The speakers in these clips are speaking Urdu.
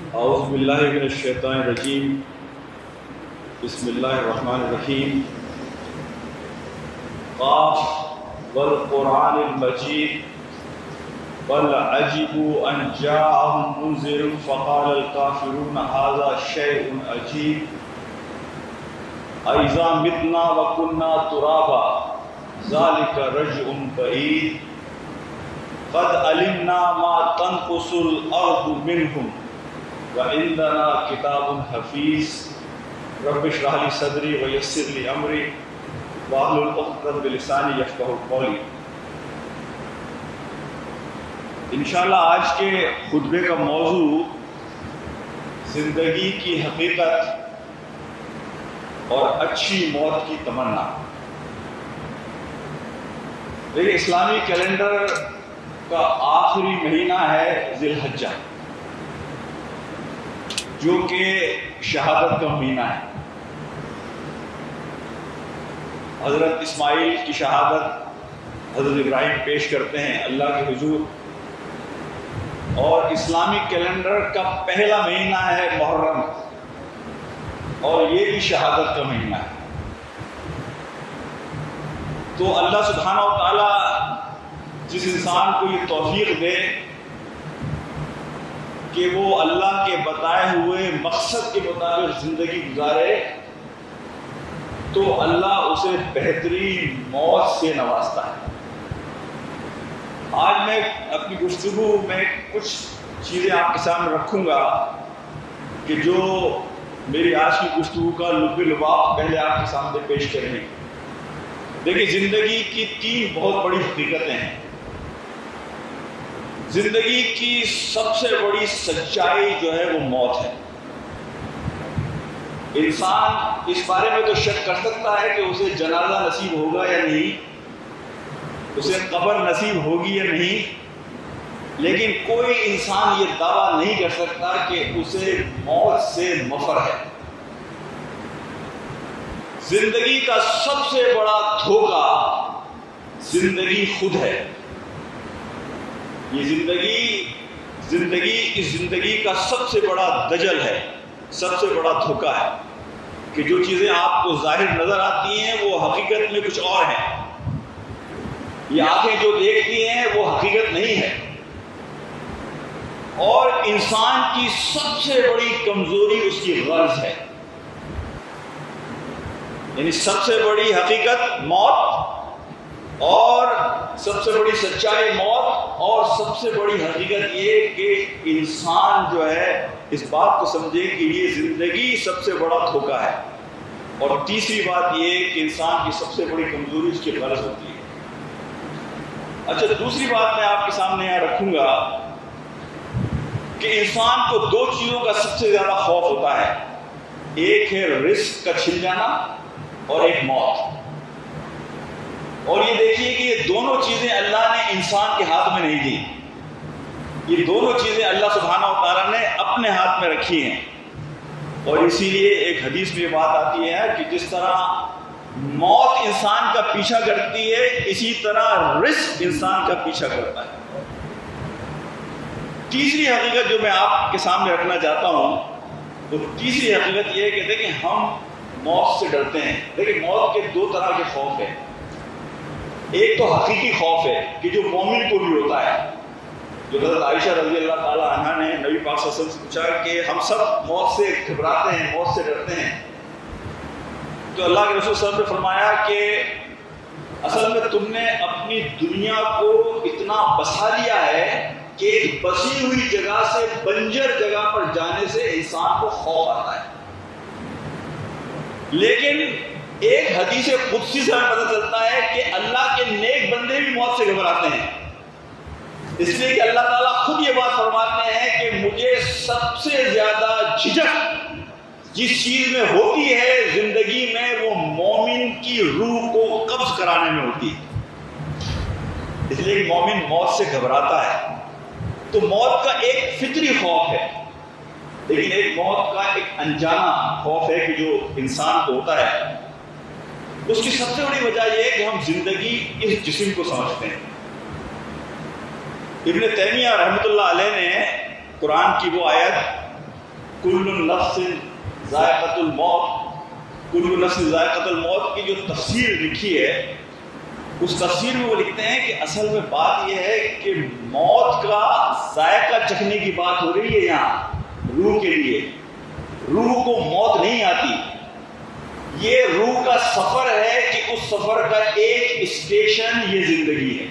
اعوذ باللہ من الشیطان الرجیم بسم اللہ الرحمن الرحیم قاف والقرآن المجید بل عجبوا ان جاءهم منذر فقال الكافرون هذا شيء عجيب اذا متنا وكنا ترابا ذلك رجع بعيد قد علمنا ما تنقص الارض منهم وعندنا کتاب حفیظ رب اشرح لی صدری ویسر لی امری واحلل عقدۃ من لسانی یفقہوا قولی۔ انشاءاللہ آج کے خطبے کا موضوع زندگی کی حقیقت اور اچھی موت کی تمنا۔ دیکھیں، اسلامی کیلنڈر کا آخری مہینہ ہے ذی الحجہ، جو کہ شہادت کا مہینہ ہے۔ حضرت اسماعیل کی شہادت حضرت ابراہیم پیش کرتے ہیں اللہ کے حضور، اور اسلامی کیلنڈر کا پہلا مہینہ ہے محرم، اور یہ بھی شہادت کا مہینہ ہے۔ تو اللہ سبحانہ و تعالی جس انسان کو یہ توفیق دے کہ وہ اللہ کے بتائے ہوئے مقصد کے مطابق زندگی گزارے، تو اللہ اسے بہترین موت سے نوازتا ہے۔ آج میں اپنی گفتگو میں کچھ چیزیں آپ کے سامنے رکھوں گا کہ جو میری آج کی گفتگو کا لب لباب پہلے آپ کے سامنے پیش کریں گے۔ دیکھیں، زندگی کی تین بہت بڑی حقیقتیں ہیں۔ زندگی کی سب سے بڑی سچائی جو ہے وہ موت ہے۔ انسان اس بارے میں تو شک کر سکتا ہے کہ اسے جنازہ نصیب ہوگا یا نہیں، اسے قبر نصیب ہوگی یا نہیں، لیکن کوئی انسان یہ دعویٰ نہیں کر سکتا کہ اسے موت سے مفر ہے۔ زندگی کا سب سے بڑا دھوکہ زندگی خود ہے۔ یہ زندگی کا سب سے بڑا دجل ہے، سب سے بڑا دھوکہ ہے کہ جو چیزیں آپ کو ظاہر نظر آتی ہیں وہ حقیقت میں کچھ اور ہیں۔ یہ آنکھیں جو دیکھتی ہیں وہ حقیقت نہیں ہے۔ اور انسان کی سب سے بڑی کمزوری اس کی غرض ہے، یعنی سب سے بڑی حقیقت موت، اور سب سے بڑی سچائی موت، اور سب سے بڑی حقیقت یہ کہ انسان جو ہے اس بات کو سمجھے کہ یہ زندگی سب سے بڑا دھوکہ ہے، اور تیسری بات یہ کہ انسان کی سب سے بڑی کمزوری اس کی غرض ہوتی ہے۔ اچھا، دوسری بات میں آپ کے سامنے یہاں رکھوں گا کہ انسان کو دو چیزوں کا سب سے زیادہ خوف ہوتا ہے، ایک ہے رزق کا چھن جانا اور ایک موت۔ اور یہ دیکھیے کہ یہ دونوں چیزیں اللہ نے انسان کے ہاتھ میں نہیں دی، یہ دونوں چیزیں اللہ سبحانہ و تعالیٰ نے اپنے ہاتھ میں رکھی ہیں۔ اور اسی لیے ایک حدیث میں یہ بات آتی ہے کہ جس طرح موت انسان کا پیچھا کرتی ہے، اسی طرح رزق انسان کا پیچھا کرتا ہے۔ تیسری حقیقت جو میں آپ کے سامنے رکھنا چاہتا ہوں، تو تیسری حقیقت یہ ہے کہ دیکھیں، ہم موت سے ڈرتے ہیں۔ دیکھیں، موت کے دو طرح کے خوف ہیں۔ ایک تو حقیقی خوف ہے کہ جو مومن کو بھی ہوتا ہے، جو حضرت عائشہ رضی اللہ تعالیٰ عنہ نے نبی پاک صلی اللہ علیہ وسلم سے پوچھا کہ ہم سب موت سے گھبراتے ہیں، موت سے ڈرتے ہیں، تو اللہ کے رسول صلی اللہ علیہ وسلم نے فرمایا کہ اصل میں تم نے اپنی دنیا کو اتنا بسا لیا ہے کہ ایک بسی ہوئی جگہ سے بنجر جگہ پر جانے سے انسان کو خوف آتا ہے۔ لیکن ایک حدیث قدسی سے ہمیں پتہ چلتا ہے کہ اللہ کے نیک بندے بھی موت سے گھبراتے ہیں، اس لیے کہ اللہ تعالیٰ خود یہ بات فرماتے ہیں کہ مجھے سب سے زیادہ جھجک جس چیز میں ہوتی ہے زندگی میں، وہ مومن کی روح کو قبض کرانے میں ہوتی ہے۔ اس لیے کہ مومن موت سے گھبراتا ہے۔ تو موت کا ایک فطری خوف ہے، لیکن ایک موت کا ایک انجانا خوف ہے کہ جو انسان کو ہوتا ہے۔ اس کی سب سے بڑی وجہ یہ ہے کہ ہم زندگی اس جسم کو سمجھتے ہیں۔ ابن تیمیہ رحمۃ اللہ علیہ نے قرآن کی وہ آیت کل نفس ذائقۃ الموت، کل نفس ذائقۃ الموت کی جو تفسیر لکھی ہے، اس تفسیر میں وہ لکھتے ہیں کہ اصل میں بات یہ ہے کہ موت کا ذائقہ چکھنے کی بات ہو رہی ہے یہاں روح کے لیے۔ روح کو موت نہیں آتی، یہ روح کا سفر ہے کہ اس سفر کا ایک اسٹیشن یہ زندگی ہے۔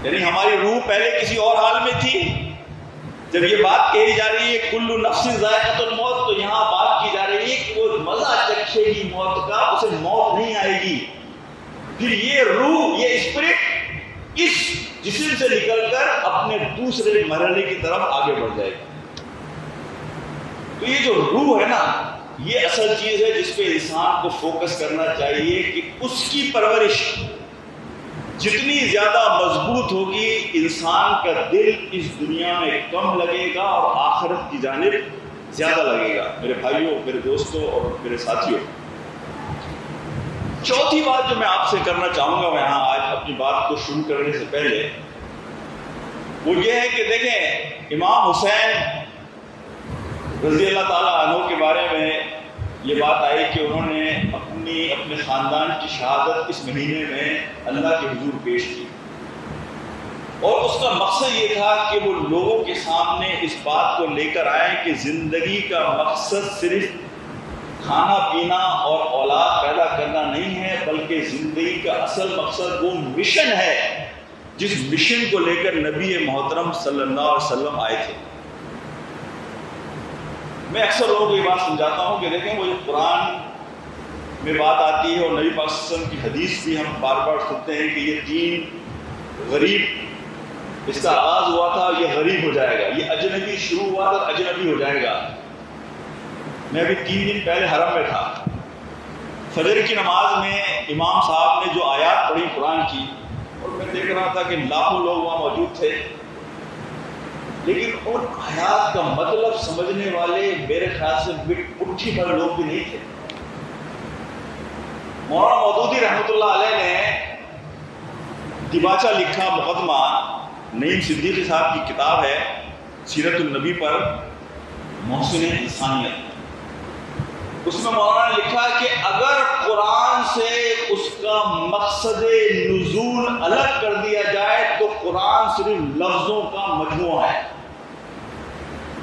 یعنی ہماری روح پہلے کسی اور حال میں تھی، جب یہ بات کہی جا رہی ہے کل نفس ذائقۃ الموت، تو یہاں بات کی جا رہی ہے کہ وہ مزہ چکھے گی موت کا، اسے موت نہیں آئے گی۔ پھر یہ روح، یہ اسپرٹ اس جسم سے نکل کر اپنے دوسرے مرحلے کی طرف آگے بڑھ جائے گی۔ تو یہ جو روح ہے نا، یہ اصل چیز ہے جس پہ انسان کو فوکس کرنا چاہیے کہ اس کی پرورش جتنی زیادہ مضبوط ہوگی، انسان کا دل اس دنیا میں کم لگے گا اور آخرت کی جانب زیادہ لگے گا۔ میرے بھائیوں، میرے دوستوں اور میرے ساتھیوں، چوتھی بات جو میں آپ سے کرنا چاہوں گا یہاں آج اپنی بات کو شروع کرنے سے پہلے، وہ یہ ہے کہ دیکھیں امام حسین رضی اللہ تعالیٰ عنہ کے بارے میں یہ بات آئی کہ انہوں نے اپنے خاندان کی شہادت اس مہینے میں اللہ کے حضور پیش کی، اور اس کا مقصد یہ تھا کہ وہ لوگوں کے سامنے اس بات کو لے کر آئیں کہ زندگی کا مقصد صرف کھانا پینا اور اولاد پیدا کرنا نہیں ہے، بلکہ زندگی کا اصل مقصد وہ مشن ہے جس مشن کو لے کر نبی محترم صلی اللہ علیہ وسلم آئے تھے۔ میں اکثر لوگوں کو یہ بات سمجھاتا ہوں کہ دیکھیں وہ جو قرآن میں بات آتی ہے اور نبی پاک صلی اللہ علیہ وسلم کی حدیث بھی ہم بار بار سنتے ہیں کہ یہ دین غریب، اس کا آغاز ہوا تھا، یہ غریب ہو جائے گا، یہ اجنبی شروع ہوا تھا، اجنبی ہو جائے گا۔ میں ابھی 3 دن پہلے حرم میں تھا، فجر کی نماز میں امام صاحب نے جو آیات پڑھی قرآن کی، اور میں دیکھ رہا تھا کہ لاکھوں لوگ وہاں موجود تھے، لیکن ان آیات کا مطلب سمجھنے والے میرے خیال سے مٹھی بھر لوگ بھی نہیں تھے۔ مولانا مودودی رحمۃ اللہ علیہ نے دیباچہ لکھا مقدمہ، نعیم صدیقی صاحب کی کتاب ہے سیرت النبی پر محسن انسانیت، اس میں مولانا نے لکھا کہ اگر قرآن سے اس کا مقصد نزول الگ کر دیا جائے تو قرآن صرف لفظوں کا مجموعہ ہے۔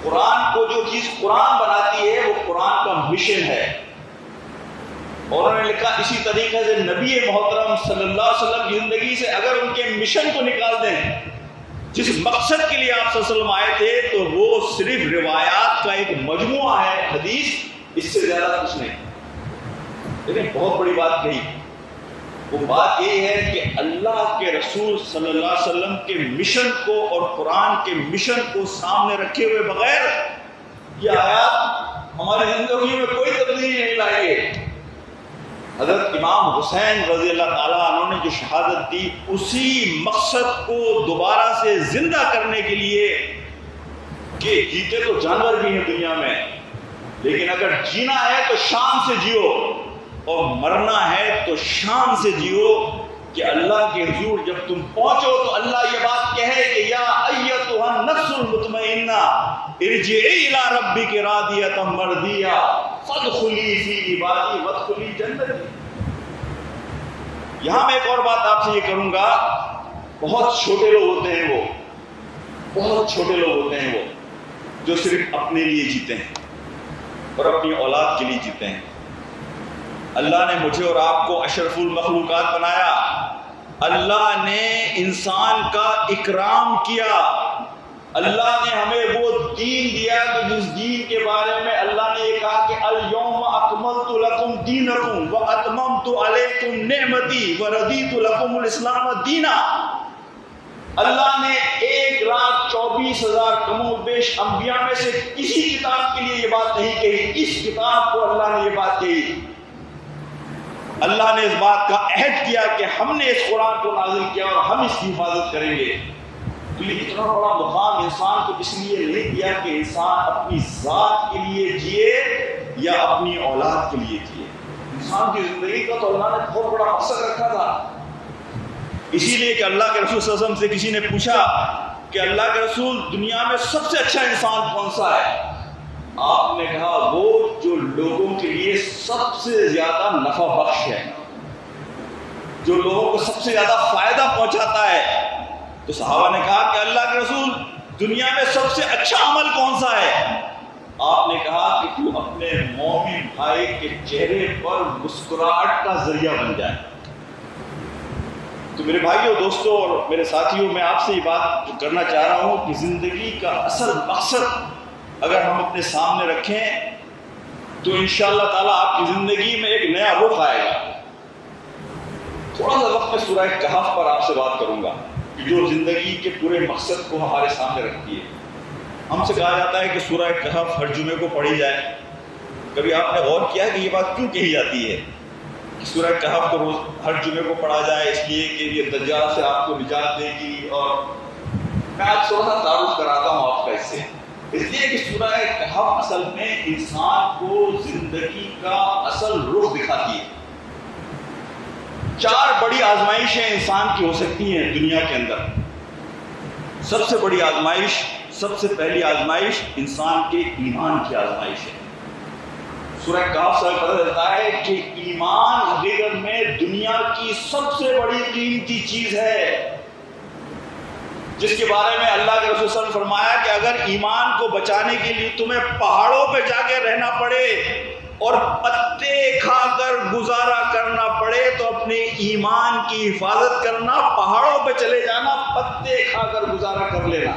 قرآن کو جو چیز قرآن بناتی ہے وہ قرآن کا مشن ہے۔ اور انہوں نے لکھا اسی طریقے سے نبی محترم صلی اللہ علیہ وسلم کی زندگی سے اگر ان کے مشن کو نکال دیں، جس مقصد کے لیے آپ صلی اللہ علیہ وسلم آئے تھے، تو وہ صرف روایات کا ایک مجموعہ ہے، حدیث، اس سے زیادہ کچھ نہیں۔ لیکن بہت بڑی بات کہی، وہ بات یہ ہے کہ اللہ کے رسول صلی اللہ علیہ وسلم کے مشن کو اور قرآن کے مشن کو سامنے رکھے ہوئے بغیر یہ آیات ہماری زندگی میں کوئی تبدیلی نہیں لائیں گے۔ حضرت امام حسین رضی اللہ تعالیٰ عنہ نے جو شہادت دی، اسی مقصد کو دوبارہ سے زندہ کرنے کے لیے کہ جیتے تو جانور بھی ہیں دنیا میں، لیکن اگر جینا ہے تو شان سے جیو اور مرنا ہے تو شان سے جیو، کہ اللہ کے حضور جب تم پہنچو تو اللہ یہ بات کہے کہ یا ایتھا النفس المطمئنہ ارجعی الی ربک راضیۃ مرضیہ فادخلی فی عبادی وادخلی جنتی۔ یہاں میں ایک اور بات آپ سے یہ کروں گا، بہت چھوٹے لوگ ہوتے ہیں وہ، بہت چھوٹے لوگ ہوتے ہیں وہ جو صرف اپنے لیے جیتے ہیں اور اپنی اولاد کے لیے جیتے ہیں۔ اللہ نے مجھے اور آپ کو اشرف المخلوقات بنایا، اللہ نے انسان کا اکرام کیا، اللہ نے ہمیں وہ دین دیا کہ جس دین کے بارے میں اللہ نے یہ کہا کہ الیوم اکملت لکم دینکم واتممت علیکم نعمتی ورضیت لکم الاسلام دینا۔ اللہ نے 1,24,000 کم و بیش انبیاء میں سے کسی کتاب کے لیے یہ بات نہیں کہی، اس کتاب کو اللہ نے یہ بات کہی۔ اللہ نے اس بات کا عہد کیا کہ ہم نے اس قرآن کو نازل کیا اور ہم اس کی حفاظت کریں گے۔ تو یہ اتنا بڑا مقام انسان کو اس لیے نہیں دیا کہ انسان اپنی ذات کے لیے جیے یا اپنی اولاد کے لیے جیے۔ انسان کی زندگی کا تو اللہ نے بہت بڑا مقصد رکھا تھا، اسی لیے کہ اللہ کے رسول صلی اللہ علیہ وسلم سے کسی نے پوچھا کہ اللہ کے رسول دنیا میں سب سے اچھا انسان کون سا ہے؟ آپ نے کہا وہ جو لوگوں کے لیے سب سے زیادہ نفع بخش ہے، جو لوگوں کو سب سے زیادہ فائدہ پہنچاتا ہے۔ تو صحابہ نے کہا کہ اللہ کے رسول دنیا میں سب سے اچھا عمل کون سا ہے؟ آپ نے کہا کہ تو اپنے مومن بھائی کے چہرے پر مسکراہٹ کا ذریعہ بن جائے۔ تو میرے بھائیوں، دوستوں اور میرے ساتھیوں، میں آپ سے یہ بات کرنا چاہ رہا ہوں کہ زندگی کا اصل مقصد اگر ہم اپنے سامنے رکھیں تو انشاءاللہ تعالیٰ آپ کی زندگی میں ایک نیا رخ آئے گا۔ تھوڑا سا وقت میں سورہ کہف پر آپ سے بات کروں گا کہ جو زندگی کے پورے مقصد کو ہمارے سامنے رکھتی ہے۔ ہم سے کہا جاتا ہے کہ سورہ کہف ہر جمعے کو پڑھی جائے۔ کبھی آپ نے غور کیا کہ یہ بات کیوں کہی جاتی ہے کہ سورہ کہف کو روز ہر جمعے کو پڑھا جائے؟ اس لیے کہ یہ دجال سے آپ کو نجات دے گی۔ اور میں آج تھوڑا سا تعارف کراتا ہوں آپ کا اس سے، اس لیے کہ سورہ کہف اصل میں انسان کو زندگی کا اصل رخ دکھاتی ہے۔ 4 بڑی آزمائشیں انسان کی ہو سکتی ہیں دنیا کے اندر۔ سب سے بڑی آزمائش، سب سے پہلی آزمائش انسان کے ایمان کی آزمائش ہے۔ سورہ کہف سے پتہ چلتا ہے کہ ایمان حقیقت میں دنیا کی سب سے بڑی قیمتی چیز ہے، جس کے بارے میں اللہ کے رسول صلی اللہ علیہ وسلم نے فرمایا کہ اگر ایمان کو بچانے کے لیے تمہیں پہاڑوں پہ جا کے رہنا پڑے اور پتے کھا کر گزارا کرنا پڑے تو اپنے ایمان کی حفاظت کرنا، پہاڑوں پہ چلے جانا، پتے کھا کر گزارا کر لینا،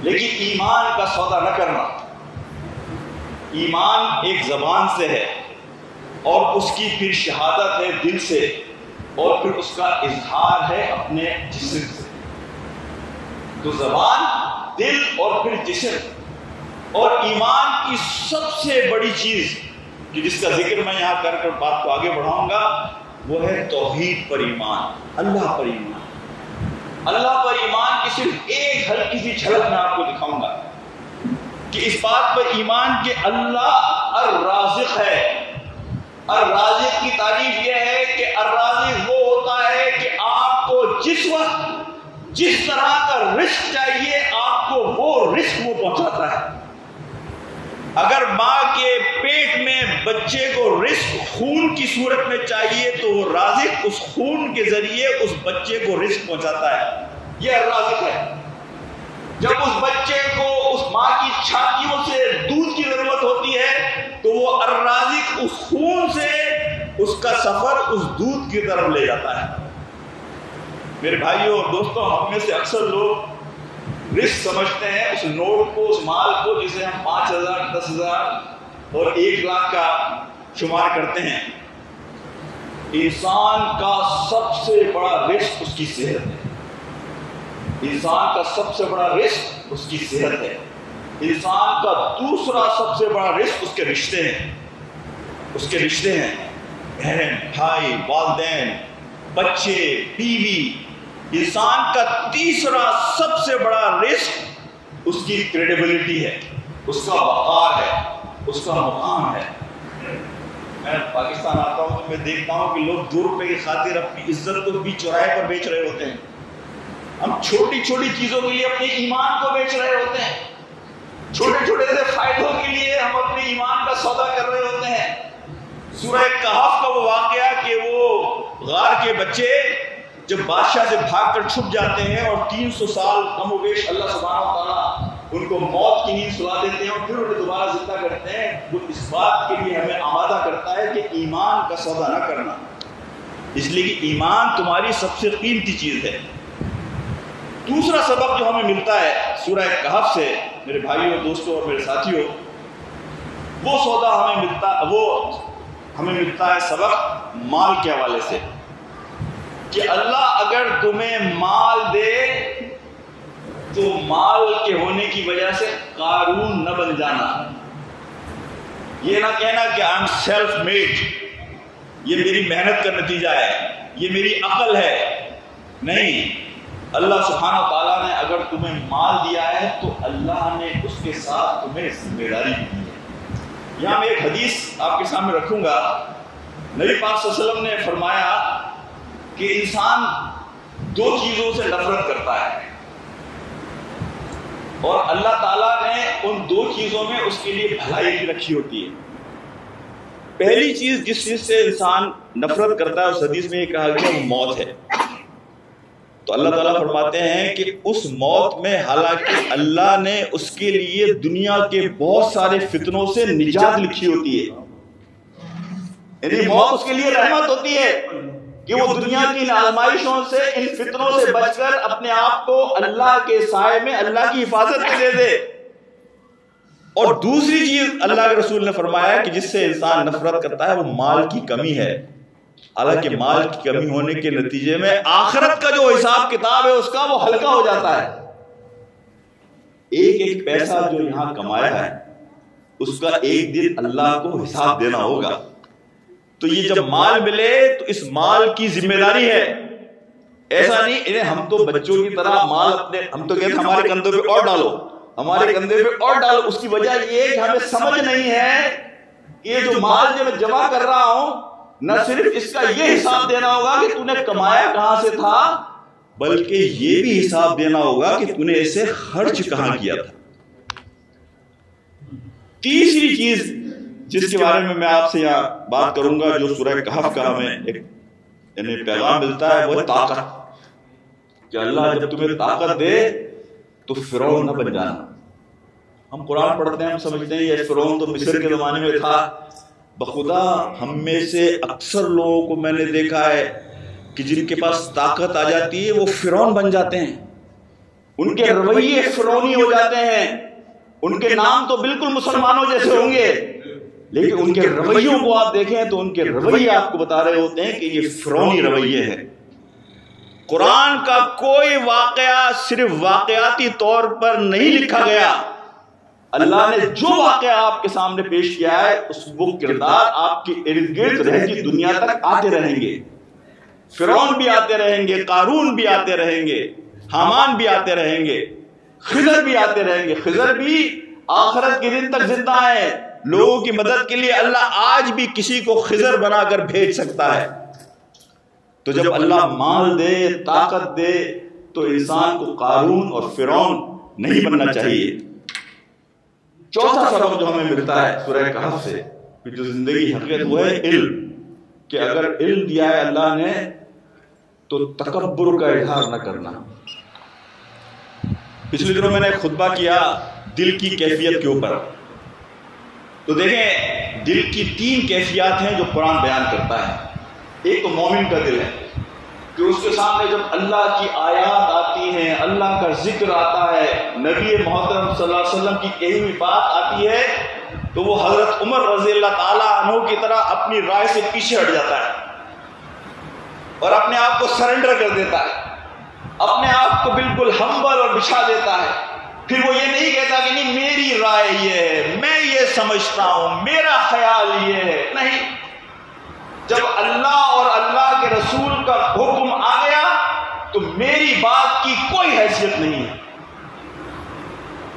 لیکن ایمان کا سودا نہ کرنا۔ ایمان ایک زبان سے ہے اور اس کی پھر شہادت ہے دل سے، اور پھر اس کا اظہار ہے اپنے جسم سے۔ تو زبان، دل اور پھر جسم۔ اور ایمان کی سب سے بڑی چیز کہ جس کا ذکر میں یہاں کر کر بات کو آگے بڑھاؤں گا وہ ہے توحید پر ایمان، اللہ پر ایمان۔ اللہ پر ایمان کی صرف ایک ہلکی سی جھلک میں آپ کو دکھاؤں گا کہ اس بات پر ایمان کہ اللہ الرازق ہے۔ الرازق کی تعریف یہ ہے کہ الرازق وہ ہوتا ہے کہ آپ کو جس وقت جس طرح کا رزق چاہیے آپ کو وہ رزق وہ پہنچاتا ہے۔ اگر ماں کے پیٹ میں بچے کو رزق خون کی صورت میں چاہیے تو وہ رازق اس خون کے ذریعے اس بچے کو رزق پہنچاتا ہے، یہ الرازق ہے۔ جب اس بچے کو اس ماں کی چھاتیوں سے دودھ کی ضرورت ہوتی ہے تو وہ الرازق اس خون سے اس کا سفر اس دودھ کی طرف لے جاتا ہے۔ میرے بھائیوں اور دوستوں، ہم میں سے اکثر لوگ رزق سمجھتے ہیں اس نوٹ کو، اس مال کو جسے ہم 5,000 10,000 اور 1,00,000 کا شمار کرتے ہیں۔ انسان کا سب سے بڑا رزق اس کی صحت ہے۔ انسان کا سب سے بڑا رزق اس کی صحت ہے۔ انسان کا دوسرا سب سے بڑا رزق اس کے رشتے ہیں۔ اس کے رشتے ہیں، بہن، بھائی، والدین، بچے، بیوی۔ انسان کا تیسرا سب سے بڑا رزق اس کی کریڈیبلٹی ہے، اس کا وقار ہے، اس کا مقام ہے۔ میں پاکستان آتا ہوں تو میں دیکھتا ہوں کہ لوگ 2 روپے کی خاطر اپنی عزت کو بھی چوراہے پر بیچ رہے ہوتے ہیں۔ ہم چھوٹی چھوٹی چیزوں کے لیے اپنے ایمان کو بیچ رہے ہوتے ہیں، چھوٹے چھوٹے سے فائدوں کے لیے ہم اپنے ایمان کا سودا کر رہے ہوتے ہیں۔ سورہ کہف کا وہ واقعہ کہ وہ غار کے بچے جب بادشاہ سے بھاگ کر چھپ جاتے ہیں اور 300 سال کم و بیش اللہ سبحانہ و تعالیٰ ان کو موت کی نیند سلا دیتے ہیں اور پھر انہیں دوبارہ زندہ کرتے ہیں، وہ اس بات کے لیے ہمیں آمادہ کرتا ہے کہ ایمان کا سودا نہ کرنا، اس لیے کہ ایمان تمہاری سب سے قیمتی چیز ہے۔ دوسرا سبق جو ہمیں ملتا ہے سورہ کہف سے میرے بھائیوں، دوستوں اور میرے ساتھیوں، وہ سودا ہمیں ملتا ہے سبق مال کے حوالے سے کہ اللہ اگر تمہیں مال دے تو مال کے ہونے کی وجہ سے قارون نہ بن جانا۔ یہ نہ کہنا کہ آئی ایم سیلف میڈ، یہ میری محنت کا نتیجہ ہے، یہ میری عقل ہے۔ نہیں، اللہ سبحانہ و تعالیٰ نے اگر تمہیں مال دیا ہے تو اللہ نے اس کے ساتھ تمہیں ذمہ داری دی ہے۔ یہاں میں ایک حدیث آپ کے سامنے رکھوں گا۔ نبی پاک صلی اللہ علیہ وسلم نے فرمایا کہ انسان 2 چیزوں سے نفرت کرتا ہے۔ اور اللہ تعالیٰ نے ان دو چیزوں میں اس کے لیے بھلائی بھی رکھی ہوتی ہے. پہلی چیز جس چیز سے انسان نفرت کرتا ہے اس حدیث میں یہ کہا گیا وہ موت ہے. تو اللہ تعالیٰ فرماتے ہیں کہ اس موت میں حالانکہ اللہ نے اس کے لیے دنیا کے بہت سارے فتنوں سے نجات لکھی ہوتی ہے، یعنی موت اس کے لیے رحمت ہوتی ہے کہ وہ دنیا کی آزمائشوں سے ان فتنوں سے بچ کر اپنے آپ کو اللہ کے سائے میں اللہ کی حفاظت میں دے دے. اور دوسری چیز اللہ کے رسول نے فرمایا کہ جس سے انسان نفرت کرتا ہے وہ مال کی کمی ہے. حالانکہ مال کی کمی ہونے کے نتیجے میں آخرت کا جو حساب کتاب ہے اس کا وہ ہلکا ہو جاتا ہے. ایک ایک پیسہ جو یہاں کمایا ہے اس کا ایک دن اللہ کو حساب دینا ہوگا. تو یہ جب مال ملے تو اس مال کی ذمہ داری ہے. ایسا نہیں ہم تو بچوں کی طرح مال اپنے ہم تو کہتے ہیں ہمارے کندھوں پہ اور ڈالو، ہمارے کندھے پہ اور ڈالو. اس کی وجہ یہ کہ ہمیں سمجھ نہیں ہے کہ یہ جو مال جو میں جمع کر رہا ہوں نہ صرف اس کا یہ حساب دینا ہوگا کہ تو نے کمایا کہاں سے تھا، بلکہ یہ بھی حساب دینا ہوگا کہ تو نے اسے خرچ کہاں کیا تھا. تیسری چیز جس کے بارے میں آپ سے یہاں بات کروں گا جو سورہ کہف کا ہمیں ایک یعنی پیغام ملتا ہے وہ طاقت، کہ اللہ جب تمہیں طاقت دے تو فرعون نہ بن جانا. ہم قرآن پڑھتے ہیں ہم سمجھتے ہیں یہ فرعون تو مصر کے زمانے میں تھا. بخدا ہم میں سے اکثر لوگوں کو میں نے دیکھا ہے کہ جن کے پاس طاقت آ جاتی ہے وہ فرعون بن جاتے ہیں. ان کے رویے فرعونی ہو جاتے ہیں. ان کے نام تو بالکل مسلمانوں جیسے ہوں گے لیکن ان کے رویوں کو آپ دیکھیں تو ان کے رویے آپ کو بتا رہے ہوتے ہیں کہ یہ فرعونی رویے ہیں. قرآن کا کوئی واقعہ صرف واقعاتی طور پر نہیں لکھا گیا. اللہ نے جو واقعہ آپ کے سامنے پیش کیا ہے اس وہ کردار آپ کے ارد گرد رہتی دنیا تک آتے رہیں گے. فرعون بھی آتے رہیں گے، قارون بھی آتے رہیں گے، حامان بھی آتے رہیں گے، خضر بھی آتے رہیں گے. خضر بھی آخرت کے دن تک زندہ ہے. لوگوں کی مدد کے لیے اللہ آج بھی کسی کو خضر بنا کر بھیج سکتا ہے. تو جب اللہ مال دے طاقت دے تو انسان کو قارون اور فرعون نہیں بننا چاہیے. چوتھا سبق جو ہمیں ملتا ہے سورہ کہف سے کہ جو زندگی حقیقت وہ ہے علم، کہ اگر علم دیا ہے اللہ نے تو تکبر کا اظہار نہ کرنا. پچھلے دنوں میں نے ایک خطبہ کیا دل کی کیفیت کے اوپر. تو دیکھیں دل کی 3 کیفیات ہیں جو قرآن بیان کرتا ہے. ایک تو مومن کا دل ہے کہ اس کے سامنے جب اللہ کی آیات آتی ہیں، اللہ کا ذکر آتا ہے، نبی محترم صلی اللہ علیہ وسلم کی کہی ہوئی بات آتی ہے تو وہ حضرت عمر رضی اللہ تعالیٰ عنہ کی طرح اپنی رائے سے پیچھے ہٹ جاتا ہے اور اپنے آپ کو سرنڈر کر دیتا ہے، اپنے آپ کو بالکل ہمبل اور بچھا دیتا ہے. پھر وہ یہ نہیں کہتا کہ نہیں میری رائے یہ ہے، میں یہ سمجھتا ہوں، میرا خیال یہ ہے. نہیں، جب اللہ اور اللہ کے رسول کا حکم آ گیا تو میری بات کی کوئی حیثیت نہیں ہے.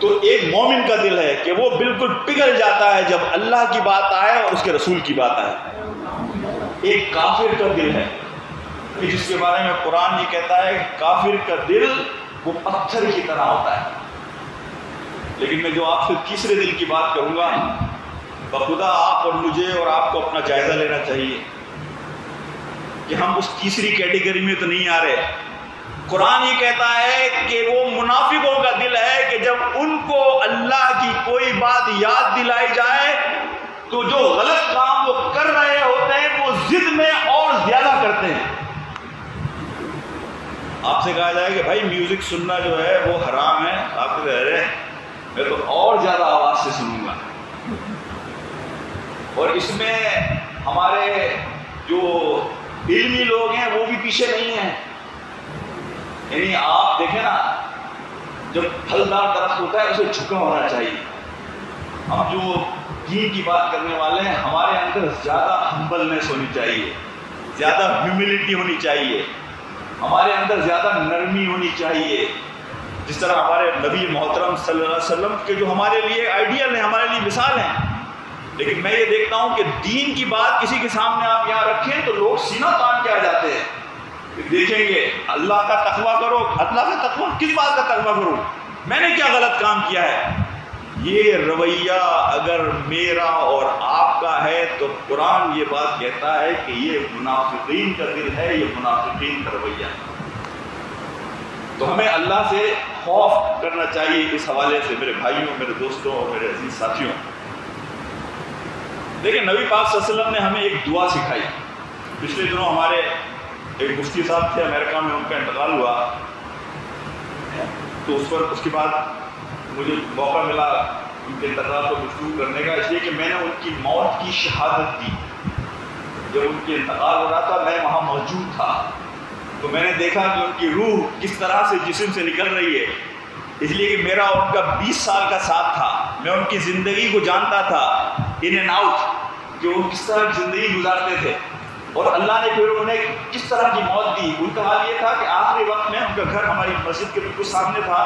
تو ایک مومن کا دل ہے کہ وہ بالکل پگھل جاتا ہے جب اللہ کی بات آئے اور اس کے رسول کی بات آئے. ایک کافر کا دل ہے کہ جس کے بارے میں قرآن یہ کہتا ہے کہ کافر کا دل وہ پتھر کی طرح ہوتا ہے. لیکن میں جو آپ سے تیسرے دل کی بات کروں گا بخدا آپ اور مجھے اور آپ کو اپنا جائزہ لینا چاہیے کہ ہم اس تیسری کیٹیگری میں تو نہیں آ رہے. قرآن یہ کہتا ہے کہ وہ منافقوں کا دل ہے کہ جب ان کو اللہ کی کوئی بات یاد دلائی جائے تو جو غلط کام وہ کر رہے ہوتے ہیں وہ ضد میں اور زیادہ کرتے ہیں. آپ سے کہا جائے کہ بھائی میوزک سننا جو ہے وہ حرام ہے، آپ کو کہہ رہے ہیں میں تو اور زیادہ آواز سے سنوں گا. اور اس میں ہمارے جو علمی لوگ ہیں وہ بھی پیچھے نہیں ہیں. یعنی آپ دیکھیں نا جب پھلدار درخت ہوتا ہے اسے جھکا ہونا چاہیے. ہم جو دین کی بات کرنے والے ہیں ہمارے اندر زیادہ ہمبلنس ہونی چاہیے، زیادہ ہیوملٹی ہونی چاہیے، ہمارے اندر زیادہ نرمی ہونی چاہیے. جس طرح ہمارے نبی محترم صلی اللہ علیہ وسلم کے جو ہمارے لیے آئیڈیل ہیں، ہمارے لیے مثال ہیں. لیکن میں یہ دیکھتا ہوں کہ دین کی بات کسی کے سامنے آپ یہاں رکھیں تو لوگ سینہ تان کے آ جاتے ہیں. دیکھیں گے اللہ کا تقویٰ کرو. اللہ کا تقویٰ کس بات کا تقویٰ کروں؟ میں نے کیا غلط کام کیا ہے؟ یہ رویہ اگر میرا اور آپ کا ہے تو قرآن یہ بات کہتا ہے کہ یہ منافقین کا دل ہے، یہ منافقین کا رویہ ہے۔ تو ہمیں اللہ سے خوف کرنا چاہیے اس حوالے سے میرے بھائیوں، میرے دوستوں اور میرے عزیز ساتھیوں۔ دیکھیں نبی پاک صلی اللہ علیہ وسلم نے ہمیں ایک دعا سکھائی۔ پچھلے دنوں ہمارے ایک مفتی صاحب تھے امریکہ میں، ان کا انتقال ہوا، تو اس کے بعد مجھے موقع ملا ان کے انتقال کو گفتگو کرنے کا، اس لیے کہ میں نے ان کی موت کی شہادت دی۔ جب ان کے انتقال ہو رہا تھا میں وہاں موجود تھا، تو میں نے دیکھا کہ ان کی روح کس طرح سے جسم سے نکل رہی ہے، اس لیے کہ میرا ان کا 20 سال کا ساتھ تھا، میں ان کی زندگی کو جانتا تھا ان اینڈ آؤٹ، کہ وہ کس طرح زندگی گزارتے تھے، اور اللہ نے پھر انہیں کس طرح کی موت دی۔ ان کا حال یہ تھا کہ آخری وقت میں ان کا گھر ہماری مسجد کے بالکل سامنے تھا،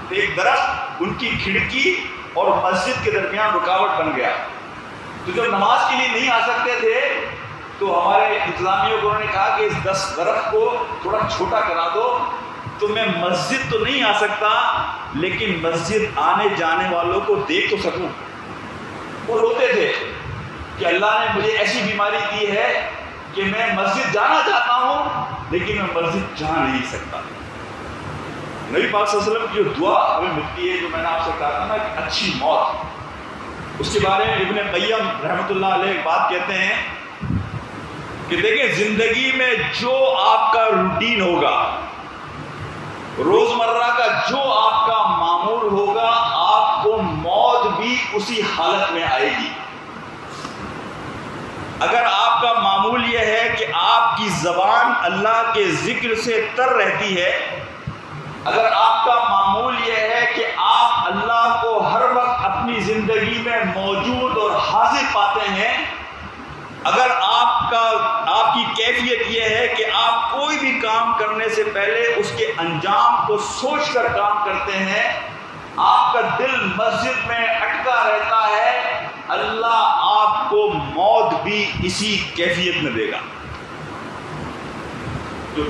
تو ایک درخت ان کی کھڑکی اور مسجد کے درمیان رکاوٹ بن گیا، تو جب نماز کے لیے نہیں آ سکتے تھے تو ہمارے انتظامیہ کو انہوں نے کہا کہ اس درخت کو تھوڑا چھوٹا کرا دو، تو میں مسجد تو نہیں آ سکتا لیکن مسجد آنے جانے والوں کو دیکھ تو سکوں۔ وہ روتے تھے کہ اللہ نے مجھے ایسی بیماری دی ہے کہ میں مسجد جانا چاہتا ہوں لیکن میں مسجد جا نہیں سکتا۔ نبی پاک صلی اللہ علیہ وسلم کی جو دعا ہمیں ملتی ہے، جو میں نے آپ سے کہا تھا نا کہ اچھی موت، اس کے بارے میں ابن قیم رحمۃ اللہ علیہ ایک بات کہتے ہیں کہ دیکھیں زندگی میں جو آپ کا روٹین ہوگا، روزمرہ کا جو آپ کا معمول ہوگا، آپ کو موت بھی اسی حالت میں آئے گی۔ اگر آپ کا معمول یہ ہے کہ آپ کی زبان اللہ کے ذکر سے تر رہتی ہے، اگر آپ کا معمول یہ ہے کہ آپ اللہ کو ہر وقت اپنی زندگی میں موجود اور حاضر پاتے ہیں، اگر آپ کی کیفیت یہ ہے کہ آپ کوئی بھی کام کرنے سے پہلے اس کے انجام کو سوچ کر کام کرتے ہیں، آپ کا دل مسجد میں اٹکا رہتا ہے، اللہ آپ کو موت بھی اسی کیفیت میں دے گا۔ جو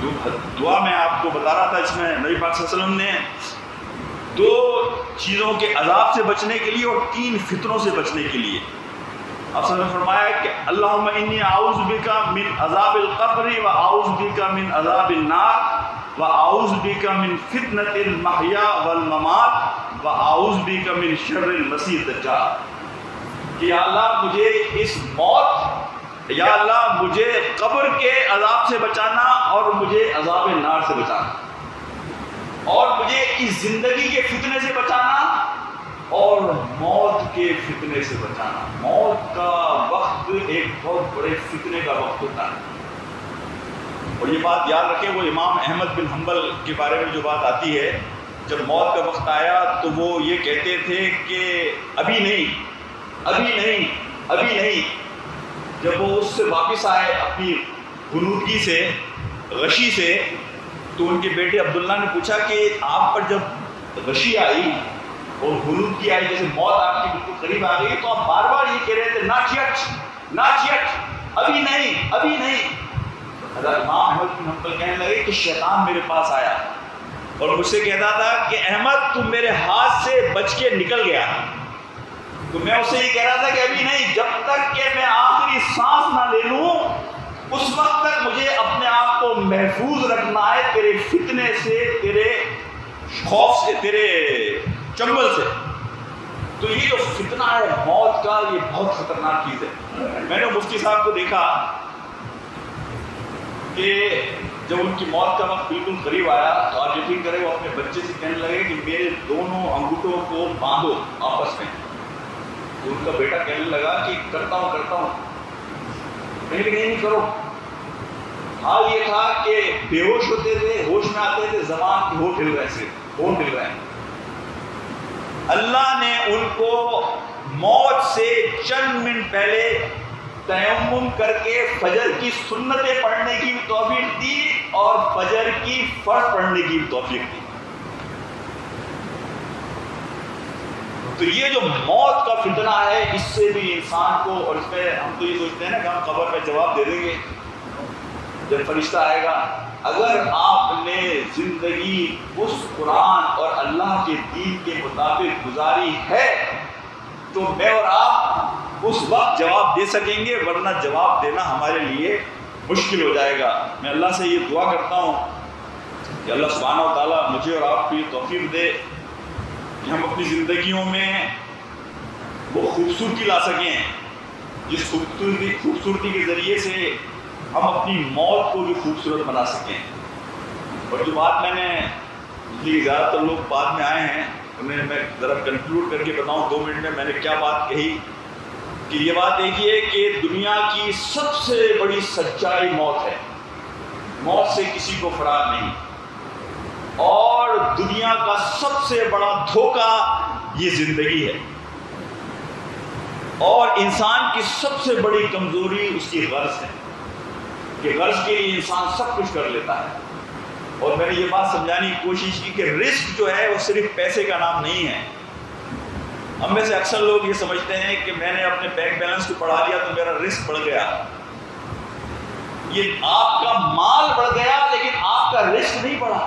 دعا میں آپ کو بتا رہا تھا، اس میں نبی پاک صلی اللہ علیہ وسلم نے 2 چیزوں کے عذاب سے بچنے کے لیے اور 3 فتنوں سے بچنے کے لیے آپ صلی اللہ علیہ وسلم نے فرمایا کہ اللہم انی اعوذ بک من عذاب القبر و اعوذ بک من عذاب النار و اعوذ بک من فتنۃ المحیا والممات و اعوذ بک من شر المسیح الدجال، کہ یا اللہ مجھے اس موت، یا اللہ مجھے قبر کے عذاب سے بچانا اور مجھے عذاب نار سے بچانا، اور مجھے اس زندگی کے فتنے سے بچانا اور موت کے فتنے سے بچانا۔ موت کا وقت ایک بہت بڑے فتنے کا وقت ہوتا ہے، اور یہ بات یاد رکھیں، وہ امام احمد بن حنبل کے بارے میں جو بات آتی ہے، جب موت کا وقت آیا تو وہ یہ کہتے تھے کہ ابھی نہیں، ابھی نہیں، ابھی نہیں۔ جب وہ اس سے واپس آئے اپنی غنودگی سے، غشی سے، تو ان کے بیٹے عبداللہ نے پوچھا کہ آپ پر جب غشی آئی اور غنودگی آئی، جیسے موت آپ کی بالکل قریب آ گئی، تو آپ بار بار یہ کہہ رہے تھے ناٹ یٹ، ناٹ یٹ، ابھی نہیں، ابھی نہیں۔ حضرت امام احمد بن حنبل کہنے لگے کہ شیطان میرے پاس آیا اور مجھ سے کہتا تھا کہ احمد تم میرے ہاتھ سے بچ کے نکل گیا، تو میں اسے یہ کہہ رہا تھا کہ ابھی نہیں، جب تک کہ میں آخری سانس نہ لے لوں اس وقت تک مجھے اپنے آپ کو محفوظ رکھنا ہے تیرے فتنے سے، تیرے خوف سے، تیرے چنگل سے۔ تو یہ جو فتنہ ہے موت کا، یہ بہت خطرناک چیز ہے۔ میں نے مفتی صاحب کو دیکھا کہ جب ان کی موت کا وقت بالکل قریب آیا تو آپ یقین کریں وہ اپنے بچے سے کہنے لگے کہ میرے دونوں انگوٹھوں کو باندھو آپس میں، تو ان کا بیٹا کہنے لگا کہ کرتا ہوں، کہیں نہیں کرو۔ حال یہ تھا کہ بے ہوش ہوتے تھے، ہوش میں آتے تھے، زبان کی ہونٹ ہل رہے ہیں۔ اللہ نے ان کو موت سے چند منٹ پہلے تیمم کر کے فجر کی سنتیں پڑھنے کی توفیق دی اور فجر کی فرض پڑھنے کی توفیق دی۔ تو یہ جو موت کا فتنہ ہے، اس سے بھی انسان کو، اور اس میں ہم تو یہ سوچتے ہیں نا کہ ہم قبر میں جواب دے دیں گے، جب فرشتہ آئے گا اگر آپ نے زندگی اس قرآن اور اللہ کے دین کے مطابق گزاری ہے تو میں اور آپ اس وقت جواب دے سکیں گے، ورنہ جواب دینا ہمارے لیے مشکل ہو جائے گا۔ میں اللہ سے یہ دعا کرتا ہوں کہ اللہ سبحانہ و تعالیٰ مجھے اور آپ کو یہ توفیق دے کہ ہم اپنی زندگیوں میں وہ خوبصورتی لا سکیں جس خوبصورتی کے ذریعے سے ہم اپنی موت کو بھی خوبصورت بنا سکیں۔ اور جو بات میں نے، زیادہ تر لوگ بعد میں آئے ہیں، میں ذرا کنکلوڈ کر کے بتاؤں 2 منٹ میں نے کیا بات کہی، کہ یہ بات دیکھیے کہ دنیا کی سب سے بڑی سچائی موت ہے، موت سے کسی کو فرار نہیں، اور دنیا کا سب سے بڑا دھوکہ یہ زندگی ہے، اور انسان کی سب سے بڑی کمزوری اس کی غرض ہے کہ غرض کے لیے انسان سب کچھ کر لیتا ہے۔ اور میں نے یہ بات سمجھانے کی کوشش کی کہ رزق جو ہے وہ صرف پیسے کا نام نہیں ہے۔ ہم میں سے اکثر لوگ یہ سمجھتے ہیں کہ میں نے اپنے بینک بیلنس کو بڑھا لیا تو میرا رزق بڑھ گیا۔ یہ آپ کا مال بڑھ گیا لیکن آپ کا رزق نہیں بڑھا۔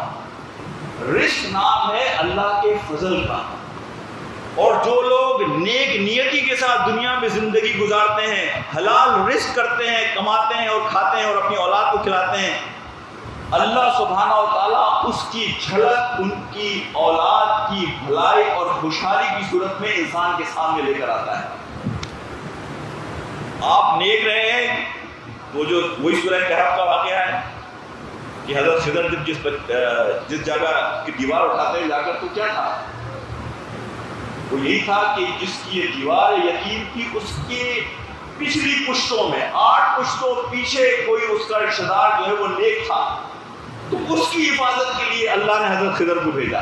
رزق نام ہے اللہ کے فضل کا، اور جو لوگ نیک نیتی کے ساتھ دنیا میں زندگی گزارتے ہیں، حلال رزق کرتے ہیں، کماتے ہیں اور کھاتے ہیں اور اپنی اولاد کو کھلاتے ہیں، اللہ سبحانہ و تعالیٰ اس کی جھلک ان کی اولاد کی بھلائی اور خوشحالی کی صورت میں انسان کے سامنے لے کر آتا ہے۔ آپ نیک رہے ہیں، وہی سورہ کہف کا واقعہ ہے کہ حضرت خضر جب جس جگہ کی دیوار اٹھاتے ہیں جا کر تو کیا تھا؟ وہ یہی تھا کہ جس کی یہ دیوار یتیم تھی اس کی پچھلی پشتوں میں 8 پشتوں پیچھے کوئی اس کا رشتہ دار جو ہے وہ نیک تھا، تو اس کی حفاظت کے لیے اللہ نے حضرت خضر کو بھیجا۔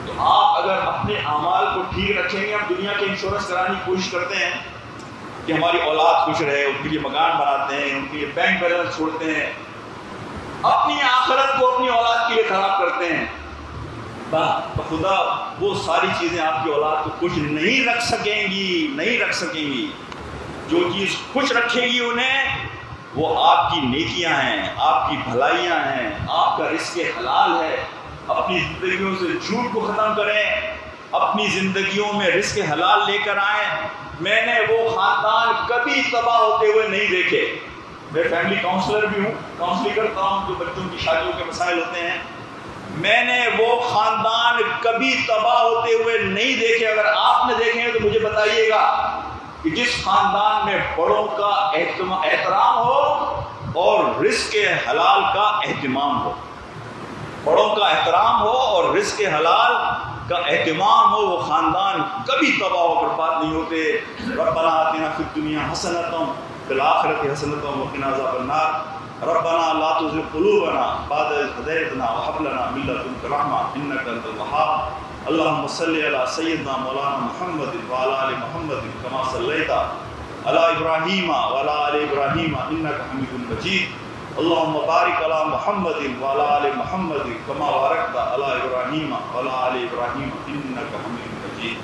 تو آپ اگر اپنے اعمال کو ٹھیک رکھیں گے، ہم دنیا کے انشورنس کرانے کی کوشش کرتے ہیں کہ ہماری اولاد خوش رہے، ان کے لیے مکان بناتے ہیں، ان کے لیے بینک بیلنس چھوڑتے ہیں، اپنی آخرت کو اپنی اولاد کے لیے خراب کرتے ہیں۔ خدا وہ ساری چیزیں آپ کی اولاد کو خوش نہیں رکھ سکیں گی۔ جو چیز خوش رکھے گی انہیں وہ آپ کی نیکیاں ہیں، آپ کی بھلائیاں ہیں، آپ کا رزق حلال ہے۔ اپنی زندگیوں سے جھوٹ کو ختم کریں، اپنی زندگیوں میں رزق حلال لے کر آئیں۔ میں نے وہ خاندان کبھی تباہ ہوتے ہوئے نہیں دیکھے۔ میں فیملی کاؤنسلر بھی ہوں، کاؤنسلنگ کرتا ہوں جو بچوں کی شادیوں کے مسائل ہوتے ہیں۔ میں نے وہ خاندان کبھی تباہ ہوتے ہوئے نہیں دیکھے۔ اگر آپ نے دیکھے ہیں تو مجھے بتائیے گا کہ جس خاندان میں بڑوں کا احترام ہو اور رزق حلال کا اہتمام ہو، بڑوں کا احترام ہو اور رزق حلال کا اہتمام ہو، وہ خاندان کبھی تباہ و برباد نہیں ہوتے۔ ربنا آتنا فی الدنیا حسنۃ وفی الآخرۃ حسنۃ وقنا عذاب النار۔ ربنا لا تزغ قلوبنا بعد إذ هديتنا وهب لنا من لدنك رحمة إنك أنت الوهاب۔ اللهم صل على سيدنا مولانا محمد وعلى آل محمد كما صليت على إبراهيم وعلى آل إبراهيم إنك حميد مجيد۔ اللهم بارك على محمد وعلى آل محمد كما باركت على إبراهيم وعلى آل إبراهيم إنك حميد مجيد۔